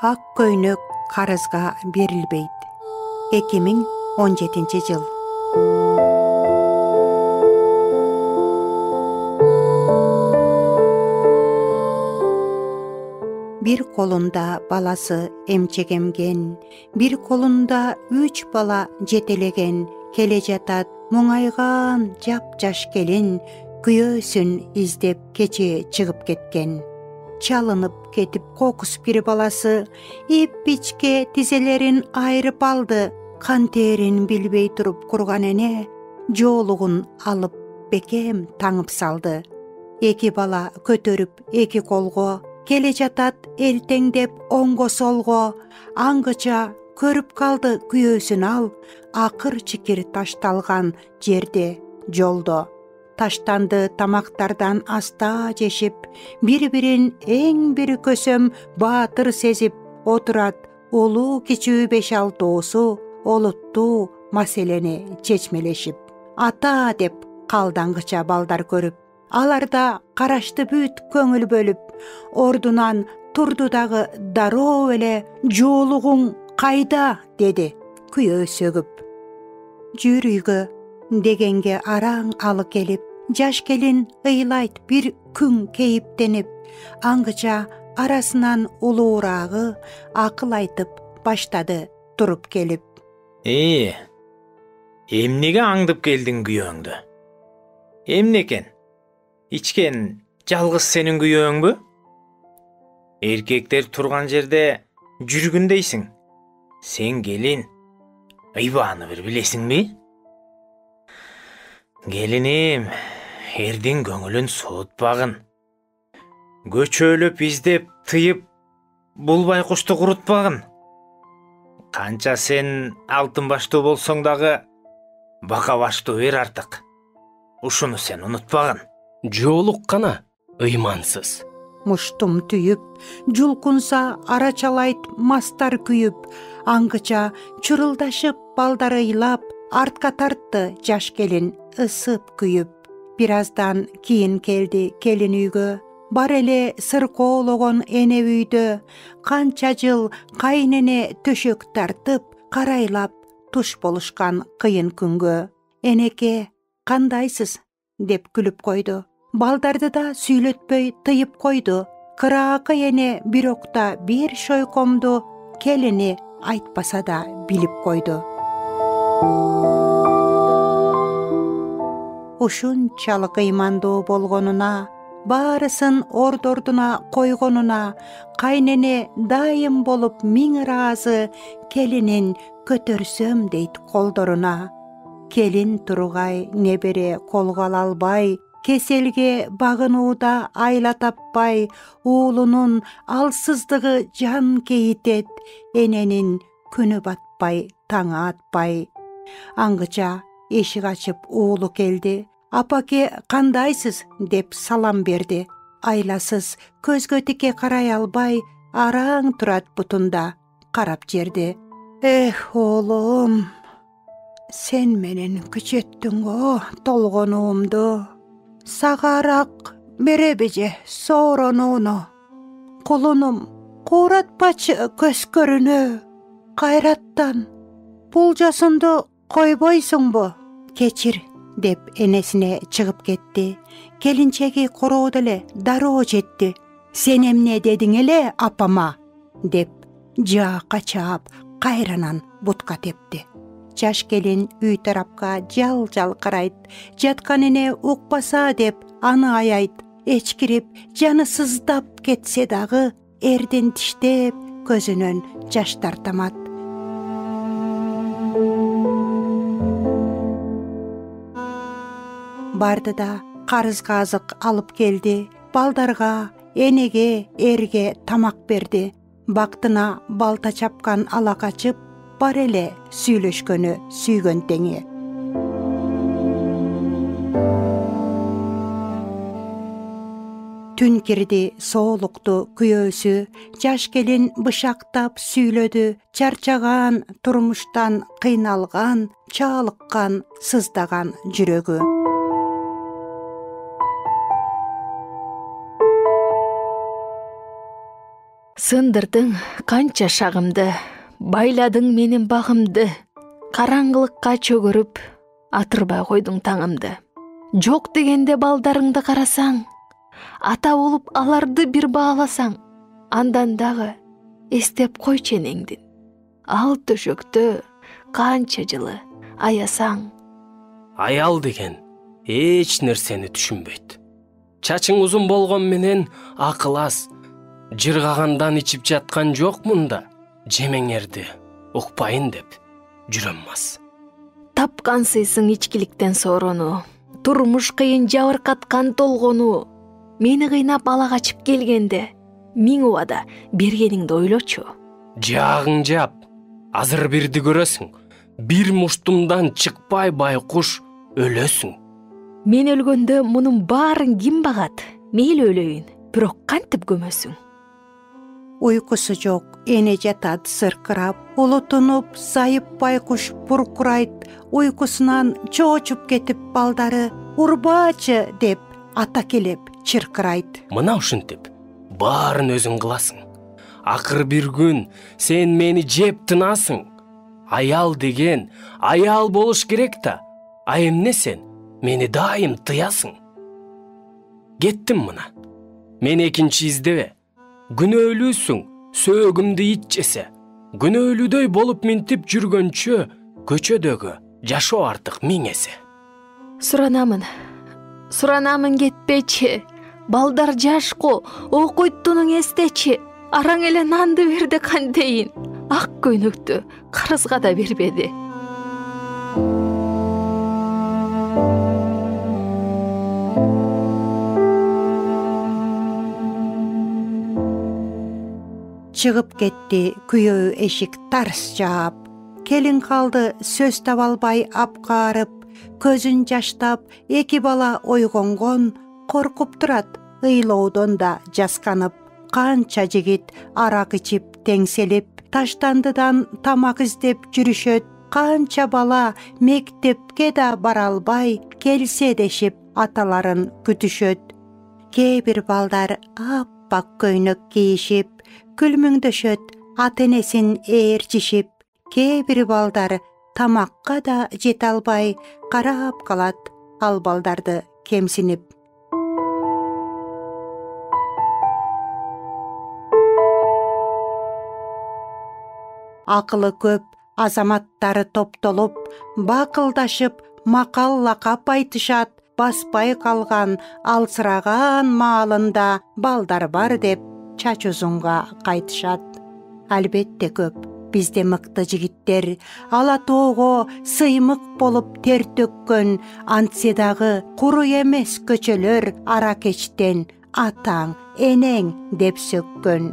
Ак көйнөк карызга берилбейт. 2017-жыл. Bir kolunda balası emчегемген, bir kolunda 3 bala жетелеген, келе жатат мұңайған жап-жаш келин, күйөөсүн издеп кече чыгып кеткен. Çalınıp ketip kokус bir balası, ip-içke tizelерин айрып алды, kanterin bilbey turup kurgan ene, жоолугун алып бекем таңып салды. Эки бала көтөрүп эки колго, келе жатат элтеңдеп оңго солго, аңгыча көрүп калды күйөөсүн ал, акыр чикир ташталган жерде, жолдо. Таштанды тамактардан аста жешип, бири-бирин эң бир көсөм баатыр сезип, отурат улуу кичүү 5-6 доосу олуттуу маселени чечмелешип. Ата деп калдаңгыча балдар көрүп, аларда карашты бүт көңүл бөлүп, ордунан турду дагы дароо эле жоолугуң кайда деди күйөө сөгүп. Жүр үйгө дегенге араң алы келип, жаш келин ыйлайт bir күн кейиптенип, аңгыча арасынан улуурагы акыл айтып баштады туруп келип. Эмнеге аңдып келдиң күйөөңдү? Эмне экен? Ичкен жалгыз сенин күйөөңбү? Эркектер турган жерде жүргүн дейсиң. Сен келин, ыйбааны бир билесиңби? Келиним, эрдин көңүлүн суутпагын. Көчөлөп издеп тыйып, бул байкушту курутпагын. Канча сен алтын баштуу болсоң дагы, бака баштуу бер артык. Ушуну сен унутпагын. Жоолук кана, ыймансыз. Муштум түйүп, жулкунса арачалайт мастар күйүп, аңгыча чурулдашып балдар ыйлап, артка тартты жаш келин ысып күйүп. Бир аздан кийин келди келин үйгө, бар эле сыркоологон эне үйдө, канча жыл кайнене төшөк тартып, карайлап туш болушкан кыйын күнгө. Энеке, кандайсыз деп күлүп койду. Балдарды да сүйлөтпөй тыйып койду. Кыраакы эне бир окта бир шойкомду келини айтпаса да билип койду. Ушунчалык ыймандуу болгонуна, баарысын ордордуна койгонуна, кайнене дайым болуп миң ыраазы, келинин көтөрсөм дейт колдоруна. Келин тургай небере колго ала албай, кеселге багынууда айла таппай, уулунун алсыздыгы жан кейитет, эненин күнү батпай, таңы атпай. Аңгыча эшик ачып уулу келди. Апаке, кандайсыз деп салам берди. Айласыз көзгө тике карай албай, араң турат бутунда карап жерди. Эх, оолум, сен менен күчөттүң толгонуумду. Сагарак беребеже сооронууну. Кулунум, кууратпачы көз көрүнө. Кайраттан пулжасынды койбойсуңбу? Кечир деп энесине чыгып кетти. Келинчеги короод эле дароо жетти. Сен эмне дедиң эле апама? деп жаакка чаап кайранан бутка тепти. Жаш келин үй тарапка жал-жал карайт. Жаткан эне укпаса деп аны аяйт. Эчкирип, жаны сыздап кетсе дагы, эрдин тиштеп, көзүнөн жаштар тамат. Барды да карызга азык алып келди. Балдарга, энеге, эрге тамак берди. Бактына балта чапкан ала качып, бар эле сүйлөшкөнү сүйгөн теңи. Түн кирди, соолукту күйөөсү, жаш келин бышактап сүйлөдү, чарчаган, турмуштан кыйналган, чаалыккан, сыздаган жүрөгү. Сындырдың канча шагымды, байладың менин багымды, караңгылыкка чөгөрүп, атырбай койдуң таңымды. Жок дегенде балдарыңды карасаң, ата болуп аларды бир бааласаң, андан дагы эстеп койчу энеңдин. Ал төшөктө канча жылы аясаң. Аял деген эч нерсени түшүнбөйт. Чачың узун болгон менен акыл аз. Жыргагандан ичип жаткан жок мында. Жемеңерди укпайын деп жүрөм мас. Тапкансыйсың ичкиликтен сорону, турмуш кыйын жабыркаткан толгону. Мени кыйнап ала качып келгенде, миң убада бергениңди ойлочу. Жаагың жап, азыр бирди көрөсүң. Бир муштумдан чыкпай байкуш өлөсүң. Мен өлгөндө мунун баарын ким багат? Мейли өлөйүн, бирок кантип көмөсүң? Уйкусу жок, эне жатат сыркырап, улутунуп, зайып байкуш буркурайт, уйкусунан чоочуп кетип балдары урбачы деп ата келеп чыркырайт. Мына ушинтип баарын өзүң кыласың. Акыр бир күн сен мени жеп тынасың. Аял деген аял болуш керек да. А эмне сен мени дайым тыясың. Кеттим мына. Мени экинчи издебе. Күнөөлүүсүң, сөөгүмдү ит жесе. Күнөөлүүдөй болуп минтип жүргөнчө көчөдөгү жашоо артык миң эсе. Суранамын кетпечи. Балдар жашко, окуйттунуң эстечи. Араң эле нанды берди кантейин. Ак көйнөктү карызга да бербеди. Чыгып кетти күйөө эшик тарс жаап. Келин калды сөз таба албай апкаарып, көзүн жаштап, эки бала ойгонгон, коркуп турат ыйлоодон да жасканып. Канча жигит арак ичип теңселип, таштандыдан тамак издеп жүрүшөт. Канча бала мектепке да бара албай, келсе дешип аталарын күтүшөт. Кээ бир балдар аппак көйнөк кийишип, күлмүңдөшөт, ата энесин ээрчишип. Кээ бир балдар тамакка да жете албай, карап калат ал балдарды кемсинип. Акылы көп азаматтары топтолуп, бакылдашып, макал лакап айтышат. Баспай калган, алсыраган маалында балдар бар деп чач узунга кайтышат. Албетте көп, бизде мыкты жигиттер, ала тоого сыймык болуп тер төккөн, антсе дагы куру эмес көчөлөр ара кечтен атаң, энең деп сөккөн.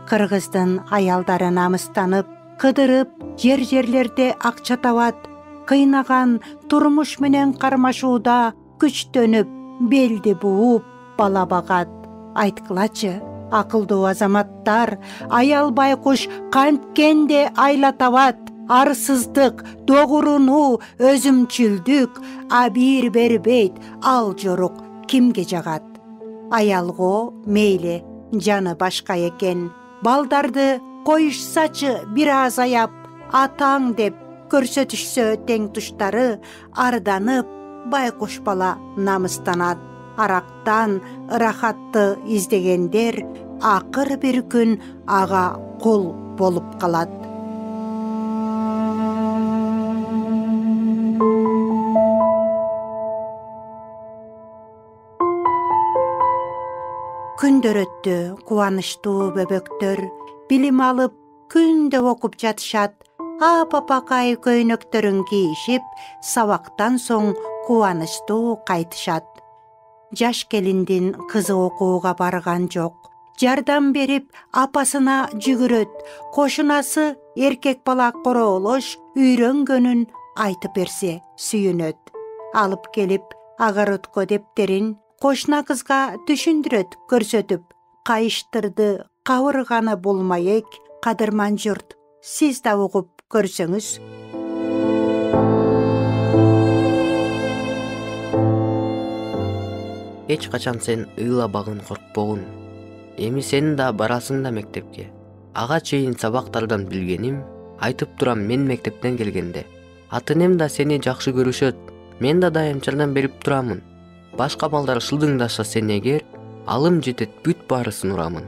Кыргыздын аялдары намыстанып, кыдырып, жерлерде акча табат. Кыйнаган турмуш менен кармашууда күчтөнүп, белди бууп, бала багат. Айткылачы, акылдуу азаматтар, аял байкуш канткенде айла табат. Арсыздык, догуруну, өзүмчүлдүк, абийир бербейт, ал жорук кимге жагат? Аялго мейли жаны башка экен, балдарды коюшсачы бир аз аяп, атаң деп көрсөтүшсө тең туштары, арданып, байкуш бала намыстанат. Арактан ырахатты издегендер акыр бир күн ага кул болуп калат. Күндөр өттү, кубанычтуу бөбөктөр билим алып, күндө окуп жатышат. Апапакай көйнөктөрүн кийишип, сабактан соң кубанычтуу кайтышат. Жаш келиндин кызы окууга барган жок. Жардам берип, апасына жүгүрөт. Кошунасы эркек бала короолош үйрөнгөнүн айтып берсе сүйүнөт. Алып келип, агаротко дептерин кошуна кызга түшүндүрөт көрсөтүп. Кайыштырды, кабырганы булмаек, кадырман журт. Сиз да угуп көрсөңүз. Эч качан сен ыйлабагын коркпогун. Эми сен да барасың да мектепке. ага чейин сабактардан билгеним, айтып турам, мен мектептен келгенде ата энем да сени жакшы көрүшөт, мен да дайым жардам берип турамын. Башка балдар шылдыңдаша сен эгер, алым жетет бүт баарысын урамын.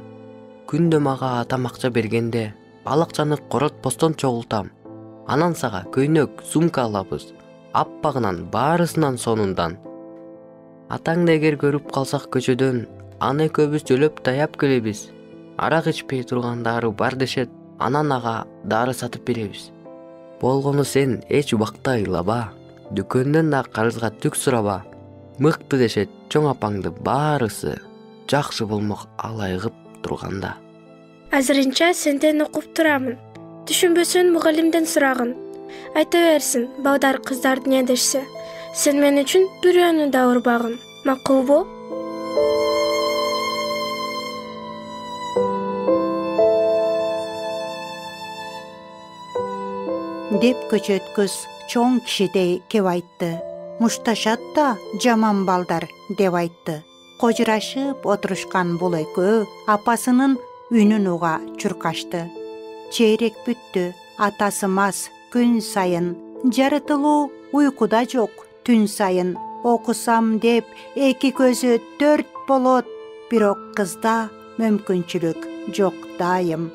Күндө мага атам акча бергенде, ал акчаны коротпостон чогултам. Анан сага көйнөк, сумка алабыз. Аппагынан баарысынан сонундан. Атаңды эгер көрүп калсак көчөдөн, аны экөөбүз жөлөп таяп келебиз. Арак ичпей тургандары бар дешет, анан ага дары сатып беребиз. Болгону сен эч убакта ыйлаба, дүкөндөн да карызга түк сураба. Мыкты дешет чоң апаңды баарысы жакшы болмок алайгып турганда. Азырынча сенден окуп турамын. Түшүнбөсөң мугалимден сурагын. Айта берсин, балдар кыздар не дешсе. Сен мен үчүн бирөөнү да урбагын. Макулбу? Деп көчөткүз чоң кишидей кеп айтты. Мушташат да жаман балдар деп айтты. Кожурашып отурушкан бул экөө апасынын үнүн уга чуркашты. Чейрек бүттү, атасы мас күн сайын, жарытылуу уйкуда жок түн сайын. Окусам деп эки көзү төрт болот, бирок кызда мүмкүнчүлүк жок дайым.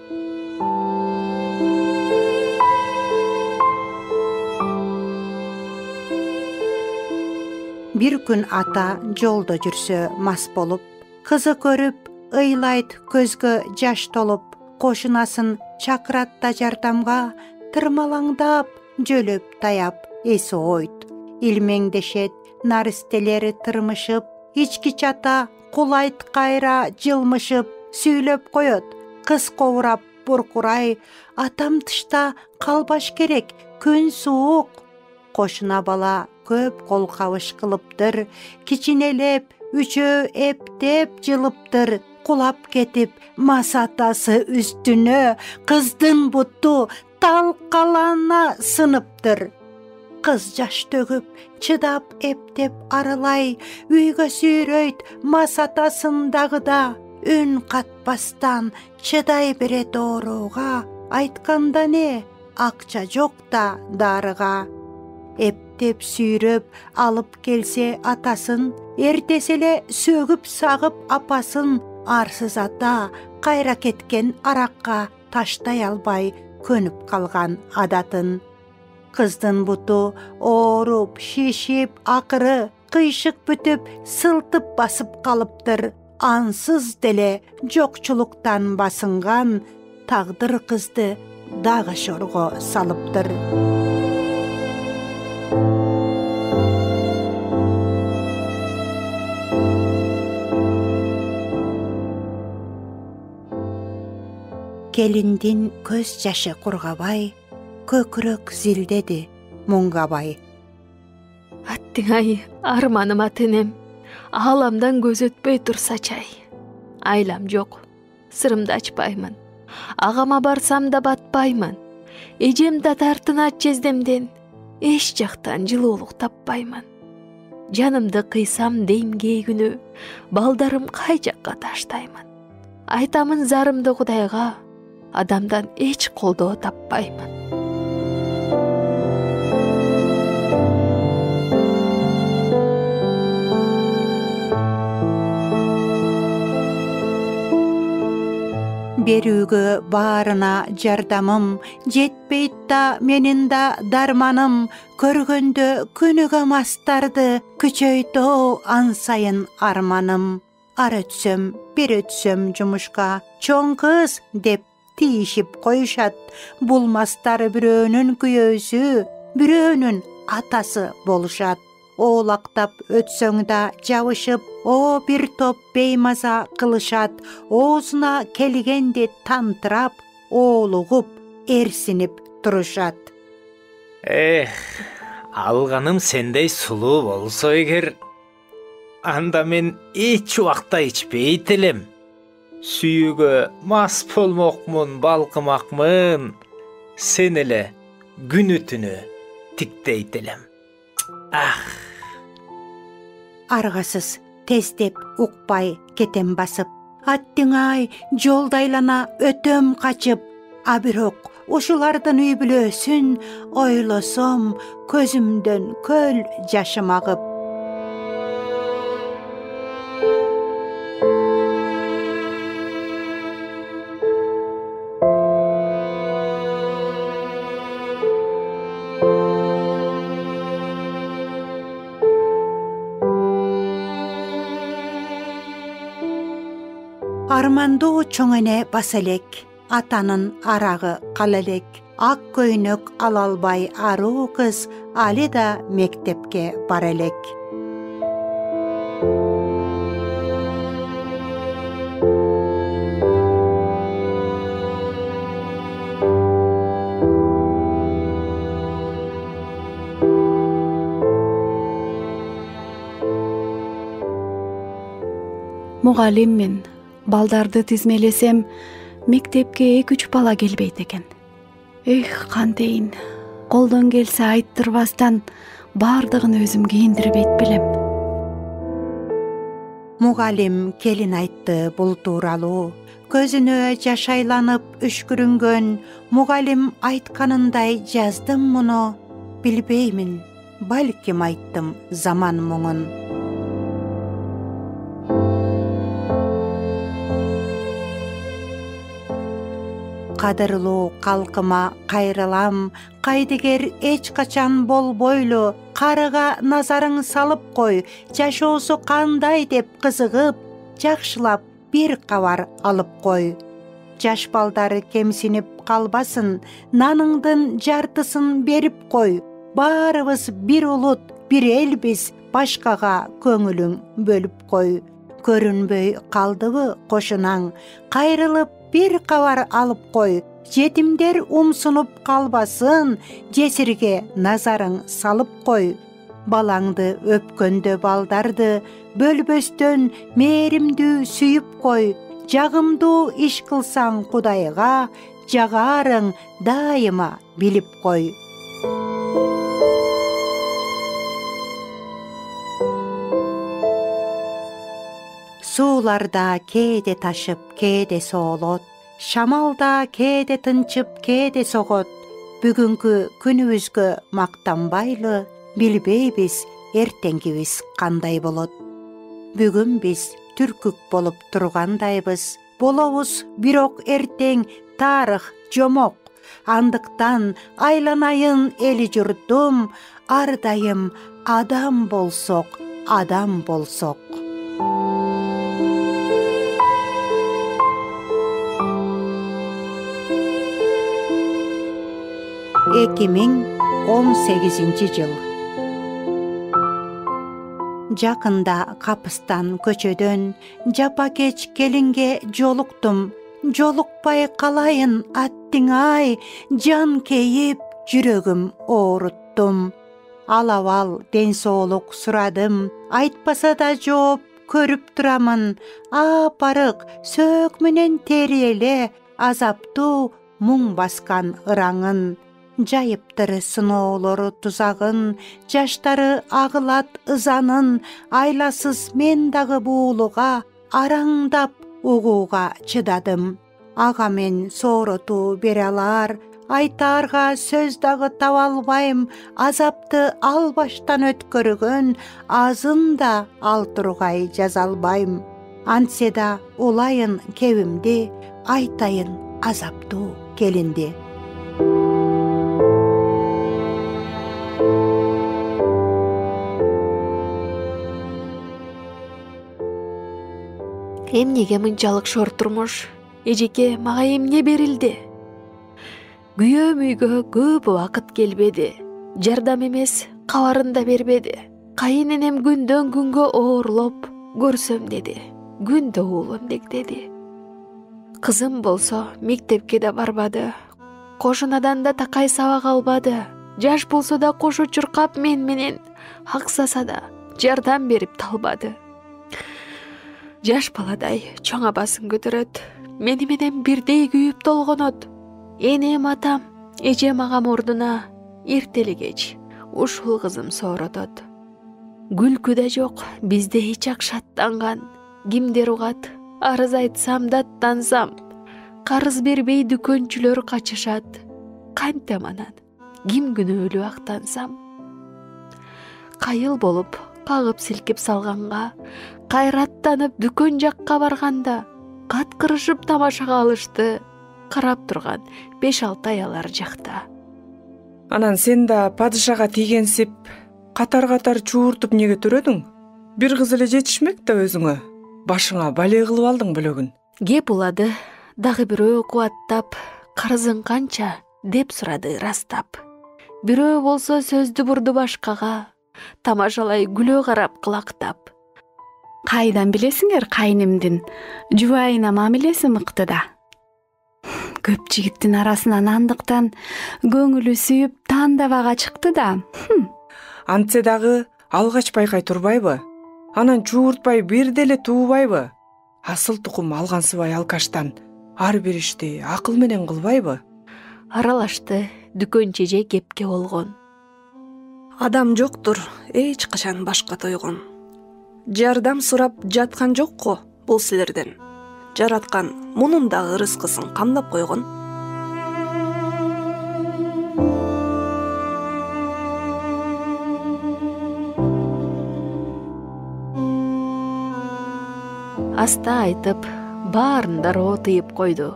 Бир күн ата жолдо жүрсө мас болуп, кызы көрүп, ыйлайт көзгө жаш толуп, кошунасын чакырат да жардамга, тырмалаңдап, жөлөп таяп, эси ойт. Илмеңдешет, наристелери тырмышып, ички чата кулайт кайра жылмышып, сүйлөп коет. Кыз ковурап буркурай, атам тышта калбаш керек, күн суук. Кошуна бала көп кол кабыш кылыптыр, кичинелеп, үчөө эптеп жылыптыр. Кулап кетип, мас атасы үстүнө, кыздын буту талкалана сыныптыр. Кыз жаш төгүп, чыдап эптеп аралай, үйгө сүйрөйт мас атасын дагыда. Үн катпастан чыдай берет ооруга, айтканда не, акча жок да дарыга. Эптеп сүйрөп алып келсе атасын, эртеси эле сөгүп сагып апасын. Арсыз ата кайра кеткен аракка таштай албай көнүп калган адатын. Кыздын буту ооруп, шишип, акыры кыйшык бүтүп, сылтып басып калыптыр. Ансыз деле жокчулуктан басынган тагдыр кызды дагы шорго салыптыр. Келиндин көз жашы кургабай, көкүрөк зилдеди муңгабай. Аттыңай, арманым ата энем, ааламдан көз өтпөй турса чай. Айлам жок, сырымды ачпаймын, агама барсам да батпаймын. Эжем да тартынат жездемден, эч жактан жылуулук таппаймын. Жанымды кыйсам дейм кээ күнү, балдарым кай жакка таштаймын. Айтамын зарымды Кудайга, адамдан эч колдоо таппаймын. Берүүгө баарына жардамым, жетпейт да менин да дарманым. Көргөндө күнүгө мастарды, күчөйт ан сайын арманым. Ар өтсөм, бир өтсөм жумушка, чоң кыз деп тийишип коюшат. Бул мастары бирөөнүн күйөөсү, бирөөнүн атасы болушат. Оолактап өтсөң да жабышып, о бир топ беймаза кылышат. Оозуна келгенде тантырап, оолугуп, эрсинип турушат. Алганым сендей сулуу болсо эгер, анда мен эч убакта ичпейт элем. Сүйүүгө мас болмокмун, балкымакмын. Сен эле күнү түнү тиктейт элем. Аргасыз тездеп укпай кетем басып, аттиңай жолду айлана өтөм качып, а бирок ушулардын үй бүлөсүн ойлосом көзүмдөн көл жашым агып. Армандуу чоң эне баса элек, атанын арагы кала элек. Ак көйнөк ала албай аруу кыз али да мектепке бара элек. Мугалиммин. Балдарды тизмелесем, мектепке 2-3 бала келбейт экен. Эх, кантейин. Колдон келсе айттырбастан бардыгын өзүм кийиндирбейт белем. Мугалим келин айтты бул тууралуу. Көзүнө жаш айланып үшкүрүнгөн, мугалим айтканындай жаздым муну. Билбеймин, балким айттым заман муңун. Кадырлуу калкыма кайрылам, кайдыгер эч качан болбойлу, карыга назарың салып кой, жашоосу кандай деп кызыгып, жакшылап бир кабар алып кой. Жаш балдар кемсинип калбасын, наныңдын жартысын берип кой. Баарыбыз бир улут, бир элбиз, башкага көңүлүң бөлүп кой. Көрүнбөй калдыбы кошунаң, кайрылып бир кабар алып кой. Жетимдер умсунуп калбасын, жесирге назарың салып кой. Балаңды өпкөндө балдарды, бөлбөстөн мээримдүү сүйүп кой. Жагымдуу иш кылсаң Кудайга, жагарың дайыма билип кой. Сууларда кээде ташып, кээде соолот, шамалда кээде тынчып, кээде согот. Бүгүнкү күнүбүзгө мактанбайлы, билбейбиз эртеңгибиз кандай болот. Бүгүн биз түркүк болуп тургандайбыз, болобуз бирок эртең тарых жомок. Андыктан айланайын эли журтум, ар дайым адам болсок, адам болсок. 2018 жыл. Жакында капыстан көчөдөн жапа-кеч келинге жолуктум. Жолукпай калайын аттиңай, жан кейип жүрөгүм ооруттум. Алабал ден соолук сурадым, айтпаса да жооп көрүп турамын. Апарык сөөк менен тери эле азаптуу муң баскан ыраңын. Жайыптыр сыноолору тузагын, жаштары агылат ызанын. Айласыз мен дагы буулуга, араңдап угууга чыдадым. Ага мен сооротуу бере алар, айтаарга сөз дагы таба албайм. Азапты албаштан өткөргөн, азын да ал тургай жаза албайм. Антсе да улайын кебимди, айтайын азаптуу келинди. Эмнеге мынчалык шор турмуш? Эжеке, мага эмне берилди? Күйөөм үйгө көп убакыт келбеди. Жардам эмес, кабарын да бербеди. Кайыненем күндөн күнгө оорлоп көрсөм деди. Күндө уулам деди. Кызым болсо мектепке да барбады. Кошунадан да такай сабак албады. Жаш болсо да кошо чуркап мен менен аксаса да жардам берип талбады. Жаш баладай чоң абасын көтөрөт. Мени менен бирдей күйүп толгонот. Энем атам, эжем агам ордуна эртели кеч ушул кызым сооротот. Күлкү да жок, бизде эч ак шаттанган. Кимдер угат, арыз айтсам да аттансам, карыз бербей дүкөнчүлөр качышат. Кантем анан, ким күнөөлүү актансам. Кайыл болуп, кагып силкип салганга, кайраттанып дүкөн жакка барганда, каткырышып тамашага алышты. Карап турган 5-6 аялар жакта. Анан сен да падышага тийгенсип, катар-катар чууртуп неге төрөдүң? Бир кыз эле жетишмек да өзүңө. Башыңа бале кылып алдың бөлөгүн. Кеп улады, дагы бирөө кубаттап, карызың канча деп сурады ырастап. Бирөө болсо сөздү бурду башкага, тамашалай күлө карап кылактап. Кайдан билесиңер кайнымдын жубайына мамилеси мыкты да. Көп жигиттин арасынан андыктан көңүлү сүйүп тандабага чыкты да. Антсе дагы алгач байкай турбайбы? Анан чууртпай бир деле туубайбы? Асыл тукум алгансыбай алкаштан ар бир ишти акыл менен кылбайбы? Аралашты дүкөн чеже кепке болгон. Адам жоктур эч качан башка тойгон. Жардам сурап жаткан жокко бул силерден. Жараткан мунун дагы рызкысын камдап койгон. Аста айтып, баарын дароо тыйып койду.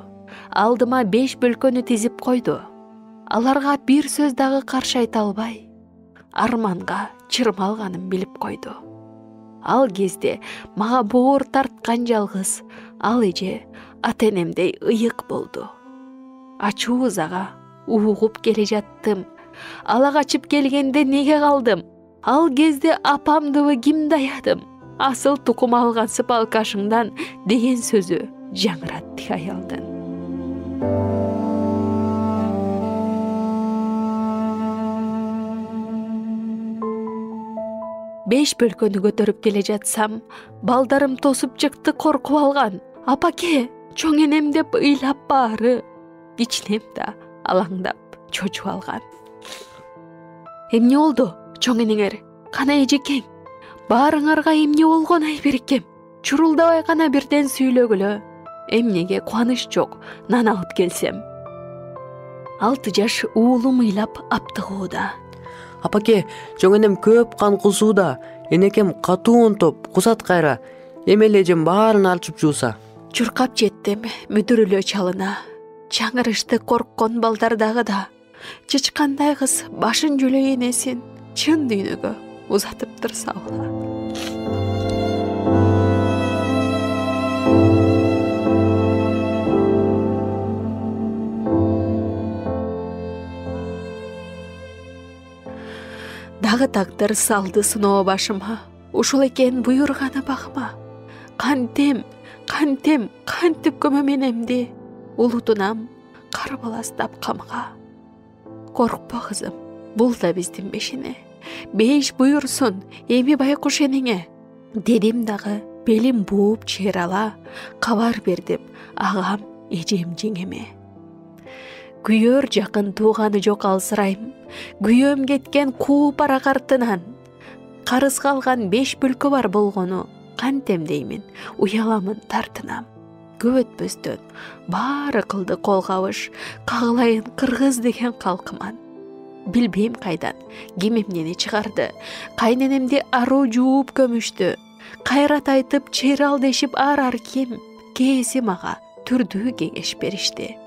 Алдыма 5 бөлкөнү тизип койду. Аларга бир сөз дагы каршы айта албай, арманга чырмалганын билип койду. Ал кезде мага боор тарткан жалгыз ал эже ата-энемдей ыйык болду. Ачуу ызага угуп келе жаттым. Ала качып келгенде неге калдым? Ал кезде апамдыбы ким даядым? Асыл тукум алгансып алкашыңдан деген сөзү жаңыратты аялдын. Беш бөлкөнү көтөрүп келе жатсам, балдарым тосуп чыкты коркуп алган. Апаке, чоң энем деп ыйлап баары. Ичинем да алаңдап чочуп алган. Эмне болду, чоң энеңер? Кана эжекең? Баарыңарга эмне болгон ай берекем? Чурулдабай гана бирден сүйлөгүлө. Эмнеге кубаныч жок, нан алып келсем. 6 жаш уулум ыйлап аптыгууда. Апаке, чоң энем көп кан кусууда. Энекем катуу онтоп, кусат кайра. Эмеле эжем баарын алчып жууса. Чуркап жеттим мүдүрүлө чалына. Чаңырышты корккон балдар дагы да. Чычкандай кыз башын жөлөй энесин чын дүйнөгө узатып турса ала. Дагы тагдыр салды сыноо башыма. Ушул экен буйрганы багыма. Кантем кантип көмөм энемди. Улутунам кар баластап камга. Коркпо кызым, бул да биздин бешине. 5 буйрсун, эми байкуш энеңе. Дедим дагы белим бууп чыйрала, кабар бердим агам эжем жеңеме. Күйөр жакын тууганы жок алсырайм. Күйөөм кеткен кууп ара картынан. Карыз калган 5 бөлкө бар болгону кантем деймин, уяламын тартынам. Көп өтпөстөн баары кылды кол кабыш, кагылайын кыргыз деген калкыман. Билбейм кайдан ким эмнени чыгарды, кайненемди аруу жууп көмүштү. Кайрат айтып чыйрал дешип ар ким, кээси мага түрдүү кеңеш беришти.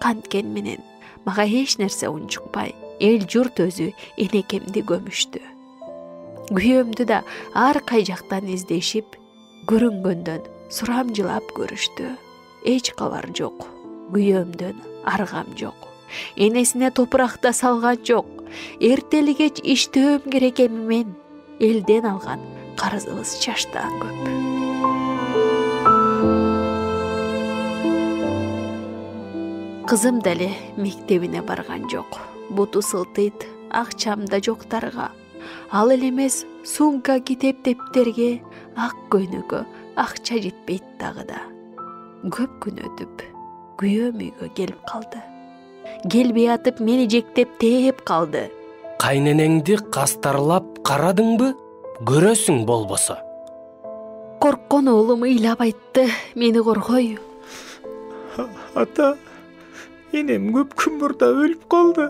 Канткен менен мага эч нерсе унчукпай, эл журт өзү энекемди көмүштү. Күйөөмдү да ар кай жактан издешип, көрүнгөндөн сурамжылап көрүштү. Эч кабар жок, күйөөмдөн аргам жок. Энесине топуракта салган жок. Эртели кеч иштөөм керек эми мен. Элден алган карызыбыз чаштан көп. Кызым деле мектебине барган жок. Буту сылтыйт, акчам да жоктарга. Ал эле эмес сумка, китеп, дептерге, ак көйнөгө акча жетпейт дагы да. Көп күн өтүп, күйөөм үйгө келип калды. Келбей атып мени жектеп тээп калды. Кайненеңди кастарлап карадыңбы? Көрөсүң болбосо. Корккон оолум ыйлап айтты, мени коргой. Ата, энем көп күн мурда өлүп калды.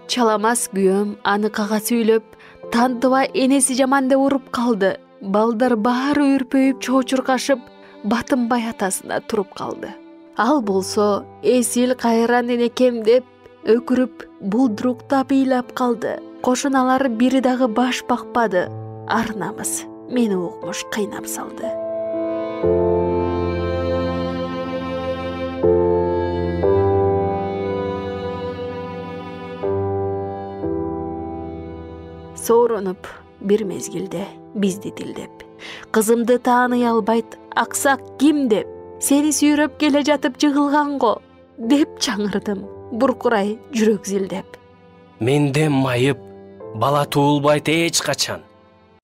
Чаламас күйөөм аны кага сүйлөп, тандыба энеси жаман деп уруп калды. Балдар баары үрпөйүп чоочуркашып, батынбай атасына туруп калды. Ал болсо эсил кайран энекем деп өкүрүп, булдуруктап ыйлап калды. Кошуналары бири дагы баш бакпады. Ар намыс мени укмуш кыйнап салды. Сооронуп бир мезгилде бизди тилдеп, кызымды тааный албайт аксак ким деп, сени сүйрөп келе жатып жыгылган го деп чаңырдым, буркурай жүрөк зилдеп. Менден майып бала туулбайт эч качан.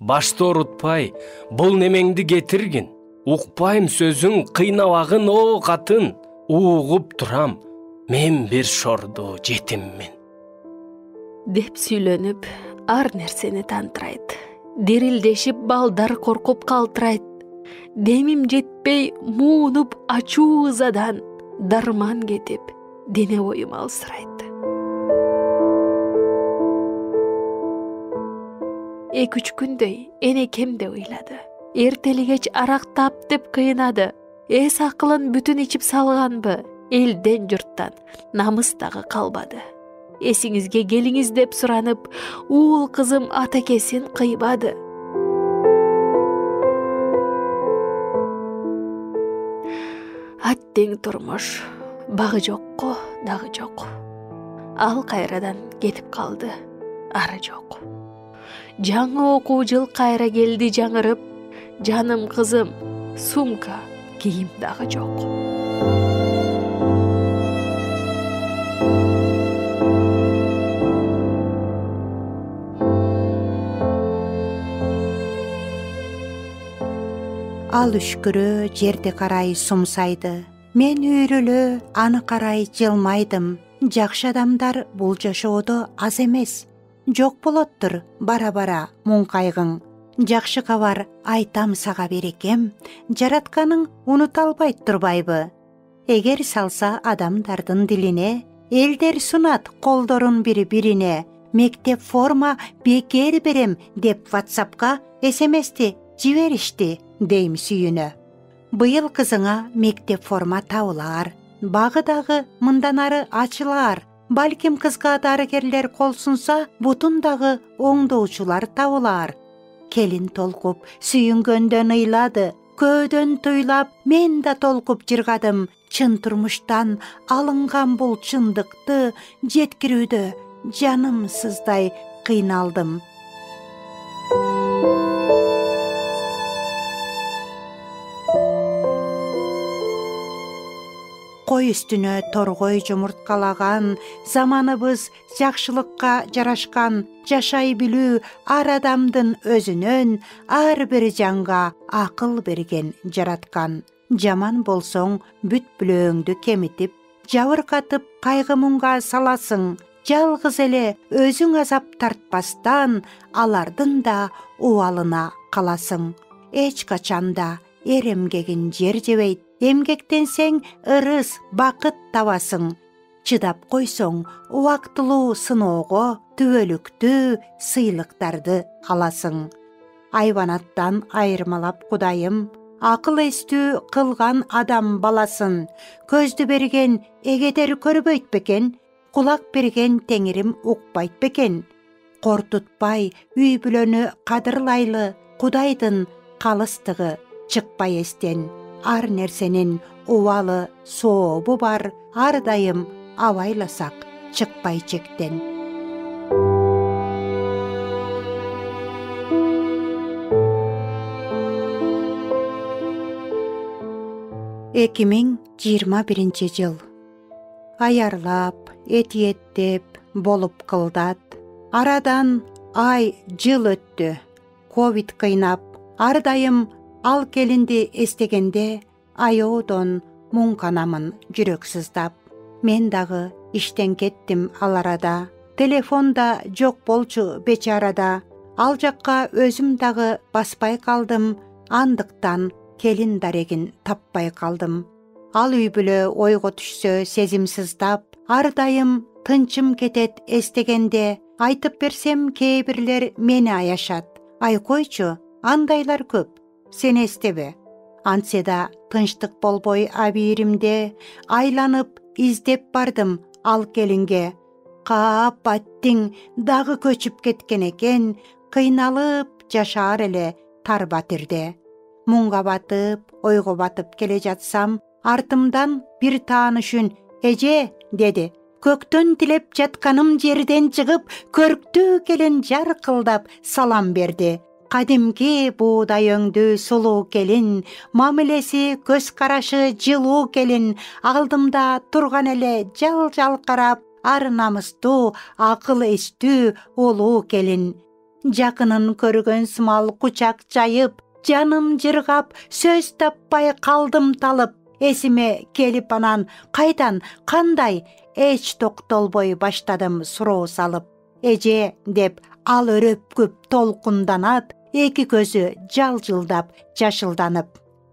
Башты орутпай, бул немеңди кетиргин. Укпайм сөзүң, кыйнабагын о катын. Угуп турам, мен бир шорду жетиммин. Деп сүйлөнүп, ар нерсени тантырайт. Дирилдешип балдар коркуп калтырайт. Демим жетпей муунуп ачуу ызадан дарман кетип, дене боюм алсырайт. 2-3 күндөй энекем деп ыйлады. Эртелигеч арактап деп кыйнады. Эс акылын бүтүн ичип салганбы? Элден журттан намыс дагы калбады. Эсиңизге келиңиз деп суранып, уул кызым атакесин кыйбады. Аттең турмуш, багы жокко, дагы жок. Ал кайрадан кетип калды, ары жок. Жаңы окуу жыл кайра келди жаңырып, жаным кызым, сумка, кийим дагы жок. Ал үшкүрө жерди карай сумсайды. Мен үйрөлө аны карай жылмайдым. Жакшы адамдар бул жашоодо аз эмес. Жок болоттур бара-бара муң кайгың. Жакшы кабар айтам сага берекем, жаратканың унута албайт турбайбы? Эгер салса адамдардын дилине, элдер сунат колдорун бири-бирине. Мектеп форма бекер берем деп WhatsApp'ка СМС'ти жиберишти, дейм сүйүнө. Быйыл кызыңа мектеп форма табылар, багы дагы мындан ары ачылар. Балким кызга дарыгерлер кол сунса, бутун дагы оңдоочулар табылар. Келин толкуп, сүйүнгөндөн ыйлады, көөдөн туйлап, мен да толкуп жыргадым. Чын турмуштан алынган бул чындыкты жеткирүүдө жаным сыздай кыйналдым. Кой үстүнө торгой жумурткалаган, заманыбыз жакшылыкка жарашкан, жашай билүү ар адамдын өзүнөн, ар бир жанга акыл берген жараткан. Жаман болсоң бүт бүлөөңдү кемитип, жабыркатып кайгы муңга саласың. Жалгыз эле өзүң азап тартпастан, алардын да убалына каласың. Эч качанда эр эмгегин жер жебейт. Эмгектенсең ырыс бакыт табасың. Чыдап койсоң убактылуу сыноого түбөлүктүү сыйлыктарды аласың. Айбанаттан айырмалап Кудайым, акыл эстүү кылган адам баласын. Көздү берген эгедер көрбөйт бекен, кулак берген теңирим укпайт бекен. Кортутпай үй бүлөнү кадырлайлы, Кудайдын калыстыгы чыкпай эстен. Ар нерсенин убалы сообу бар, ар дайым абайласак чыкпай чектен. Эки миң жыйырма биринчи жыл. Аярлап, этиеттеп, болуп кылдат. Арадан ай жыл өттү. Ковид кыйнап, ар дайым ал келинди эстегенде аyoодон муң канамын жүрөк сыздап. Мен дагы иштен кеттим ал арада. Телефон да жок болчу бечарада. Ал жакка өзүм дагы баспай калдым. андыктан келин дарегин таппай калдым. Ал үй бүлө ойго түшсө сезим сыздап, ар дайым тынчым кетет эстегенде. Айтып берсем кээ бирлер мени аяшат. Ай койчу, андайлар көп, сен эстебе. Антсе да тынчтык болбой абийиримде айланып издеп бардым ал келинге. Каап аттиң дагы көчүп кеткен экен, кыйналып жашаар эле тар батирде. Муңга батып, ойго батып келе жатсам, артымдан бир таанышын «Эже» деди. Көктөн тилеп жатканым жерден чыгып, көрктүү келин жаркылдап салам берди. Кадимки буудай өңдүү сулуу келин, мамилеси көз карашы жылуу келин, алдымда турган эле жал карап, ар намыстуу, акыл эстүү улуу келин. Жакынын көргөн сымал кучак жайып, жаным жыргап, сөз таппай калдым талып. Эсиме келип анан кайдан, кандай, эч токтолбой баштадым суроо салып. Эже деп ал өрөпкүп толкунданат, эки көзү жалжылдап, жашылданып.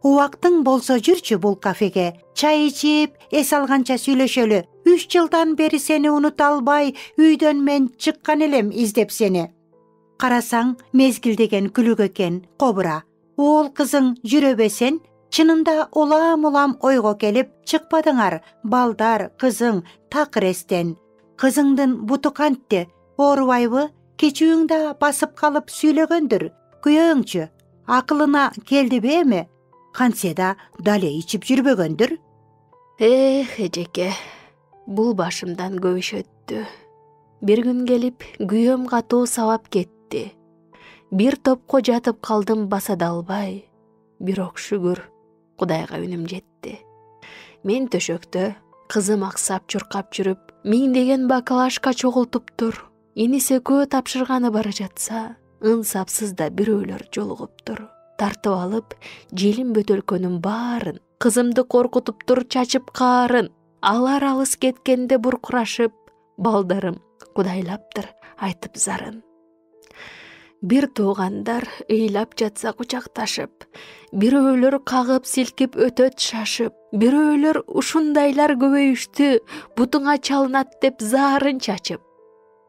Убактың болсо жүрчү бул кафеге, чай ичип, эс алганча сүйлөшөлү. 3 жылдан бери сени унута албай, үйдөн мен чыккан элем издеп сени. Карасаң, мезгил деген күлүк экен, кобура. Уул кызың жүрөбө сен? Чынында улам ойго келип, чыкпадыңар, балдар, кызың, такыр эстен. Кызыңдын буту кантти, оорубайбы? Кечүүңдө басып калып сүйлөгөндүр. Күйөөңчү, акылына келдиби эми? Кантсе да дале ичип жүрбөгөндүр. Эжеке, бул башымдан көп иш өттү. Бир күн келип, күйөөм катуу сабап кетти. Бир топко жатып калдым баса да албай. Бирок шүгүр, Кудайга үнүм жетти. Мен төшөктө кызым аксап чуркап жүрүп, миңдеген бакалашка чогултуптур. Энисе көө тапшырганы бара жатса, ынсапсыз да бирөөлөр жолугуптур. Тартып алып, желим бөтөлкөнүн баарын, кызымды коркутуптур чачып каарын. Алар алыс кеткенде буркурашып, балдарым кудайлаптыр айтып зарын. Бир туугандар ыйлап жатса кучакташып, бирөөлөр кагып силкип өтөт шашып, бирөөлөр ушундайлар көбөйүштү, бутуңа чалынат деп заарын чачып.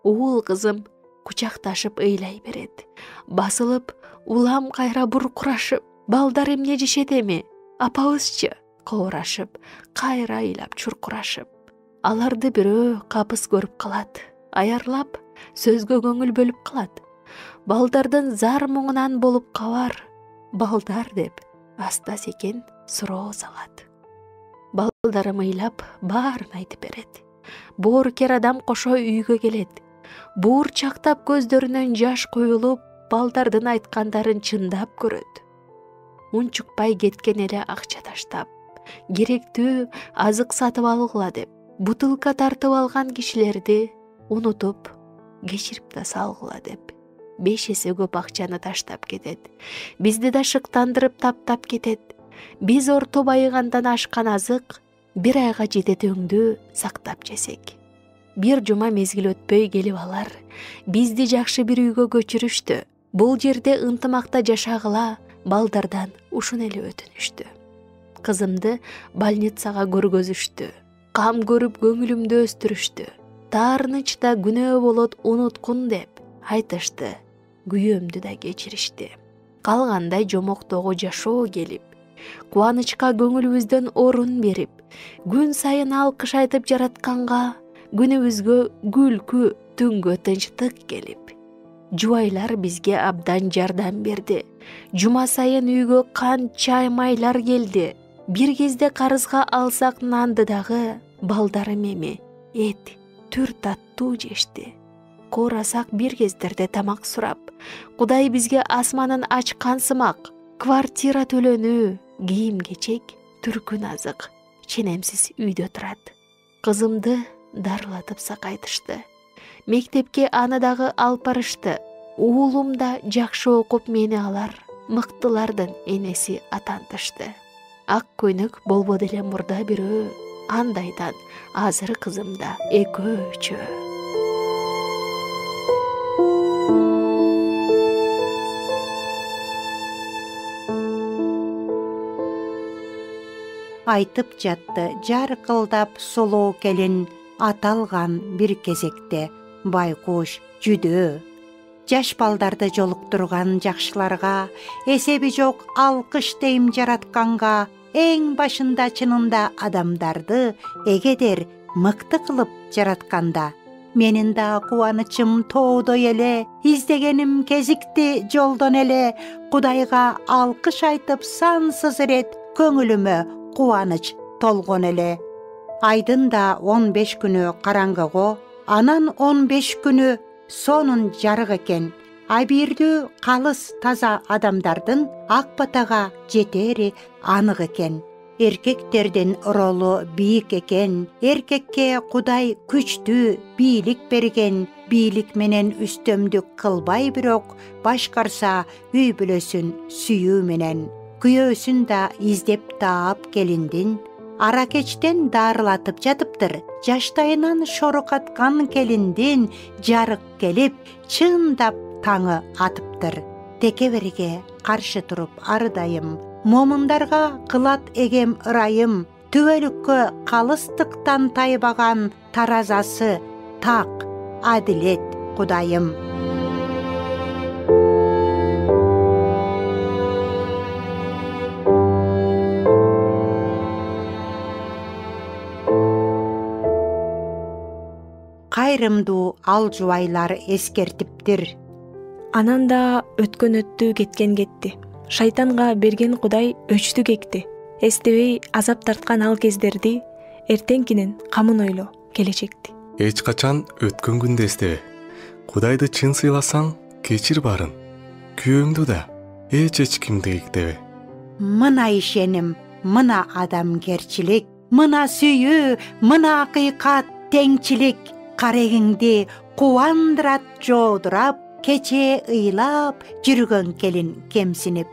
Уул кызым кучакташып ыйлай берет, басылып улам кайра буркурашып, балдар эмне жешет эми, апабызчы, коорашып, кайра ыйлап чуркурашып. Аларды бирөө капыс көрүп калат, аярлап, сөзгө көңүл бөлүп калат. Балдардын зар муңунан болуп кабар, балдар деп аста секен суроо салат. Балдарым ыйлап баарын айтып берет. Боорукер адам кошо үйгө келет. Буурчактап көздөрүнөн жаш куюлуп, балдардын айткандарын чындап көрөт. Унчукпай кеткен эле акча таштап, керектүү азык сатып алгыла деп, бутылка тартып алган кишилерди унутуп, кечирип да салгыла деп. 5 эсе көп акчаны таштап кетет. Бизди да шыктандырып таптап кетет. Биз орто байыгандан ашкан азык 1 айга жетет өңдү сактап жесек. Бир жума мезгил өтпөй келип алар. Бизди жакшы бир үйгө көчүрүштү. Бул жерде ынтымакта жашагыла балдардан ушун эле өтүнүштү. Кызымды больницага көргөзүштү. Кам көрүп көңүлүмдү өстүрүштү. Таарынычта күнөө болот унуткун деп айтышты. Күйөөмдү да кечиришти. Калгандай жомоктогу жашоо келип, кубанычка көңүлүбүздөн орун берип, күн сайын алкыш айтып жаратканга, күнүбүзгө күлкү, түнгө тынчтык келип. Жубайлар бизге абдан жардам берди. Жума сайын үйгө кант, чай, майлар келди. Бир кезде карызга алсак нанды дагы балдарым эми эт, түр таттуу жешти. Коорасак бир кездерде тамак сурап, Кудай бизге асманын ачкан сымак, квартира төлөнүү, кийим-кечек, түркүн азык, ченемсиз үйдө турат. Кызымды дарылатып сакайтышты. Мектепке аны дагы алып барышты. Уулум да жакшы окуп мени алар, мыктылардын энеси атантышты. Ак көйнөк болбоду эле мурда бирөө, андайдан азыр кызымда экөөчө. айтып жатты жаркылдап сулуу келин аталган бир кезекте байкуш жүдөө. Жаш балдарды жолуктурган жакшыларга, эсеби жок алкыш дейм жаратканга, эң башында чынында адамдарды эгедер мыкты кылып жаратканда, менин да кубанычым тоодой эле, издегеним кезикти жолдон эле, Кудайга алкыш айтып сансыз ирет көңүлүмө кубаныч толгон эле. Айдын да 15 күнү караңгыго, анан 15 күнү сонун жарык экен. Абирдүү калыс таза адамдардын ак батага жетери анык экен. Эркектердин ролу бийик экен. Эркекке Кудай күчтүү бийлик берген. Бийлик менен үстөмдүк кылбай, бирок башкарса үй бүлөсүн сүйүү менен. Күйөөсүн да издеп таап келиндин ара кечтен дарылатып жатыптыр. Жаштайынан шорукаткан келиндин жарык келип, чындап таңы атыптыр. Текеберге каршы туруп арыдайым, момундарга кылат эгем ырайым, түбөлүккө калыстыктан тайбаган таразасы так, адилет Кудайым. Кайрымдуу ал жубайлар эскертиптир. Анан да өткөн кеткен кетти. Шайтанга берген Кудай өчтүк экти. Эстебей азап тарткан ал кездерди, эртеңкинин камын ойло келечекти. Эч качан өткөн күндү эстебе. Кудайды чын сыйласаң, кечир барын. Күйөөңдү да эч кимди эктебе. Мына ишеним, мына адамгерчилик, мына сүйүү, мына акыйкат, теңчилик. Карегиңди кубандырат жоодурап, кече ыйлап жүргөн келин кемсинип.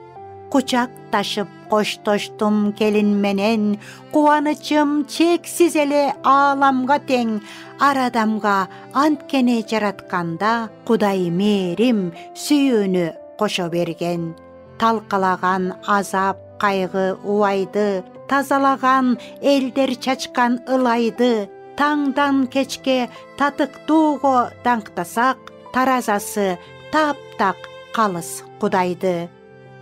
Кучак ташып коштоштум келин менен, кубанычым чексиз эле ааламга тең. Ар адамга анткене жаратканда, Кудай мээрим, сүйүүнү кошо берген. Талкалаган азап, кайгы, убайды, тазалаган элдер чачкан ылайды. Таңдан кечке татыктууго даңктасак, таразасы таптак калыс Кудайды.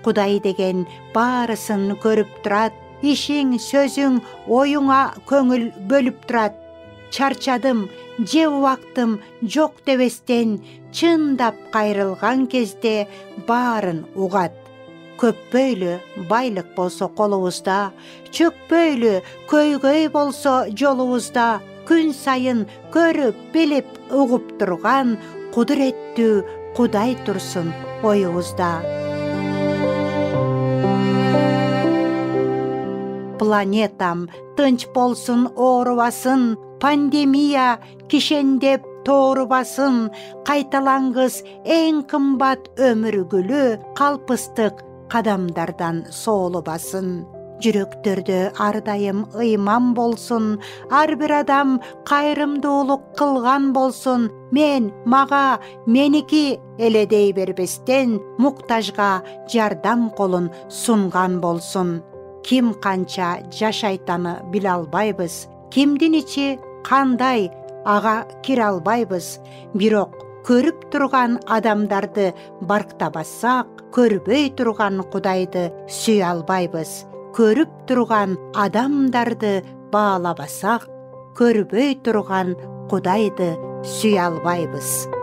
Кудай деген баарысын көрүп турат, ишиң, сөзүң, оюңа көңүл бөлүп турат. Чарчадым, же убактым жок дебестен, чындап кайрылган кезде баарын угат. Көппөйлү байлык болсо колубузда, чөкпөйлү көйгөй болсо жолубузда, күн сайын көрүп, билип, угуп турган кудуреттүү Кудай турсун оюбузда. Планетам тынч болсун, оорубасын, пандемия кишендеп тоорубасын, кайталангыс эң кымбат өмүр гүлү, калпыстык кадамдардан соолубасын. Жүрөктөрдө ар дайым ыйман болсун, ар бир адам кайрымдуулук кылган болсун. Мен, мага, меники эле дей бербестен, муктажга жардам колун сунган болсун. Ким канча жашайтаны биле албайбыз, кимдин ичи кандай, ага кире албайбыз. Бирок көрүп турган адамдарды барктабасак, көрбөй турган Кудайды сүйө албайбыз. Көрүп турган адамдарды баалабасак, көрбөй турган Кудайды сүйө албайбыз.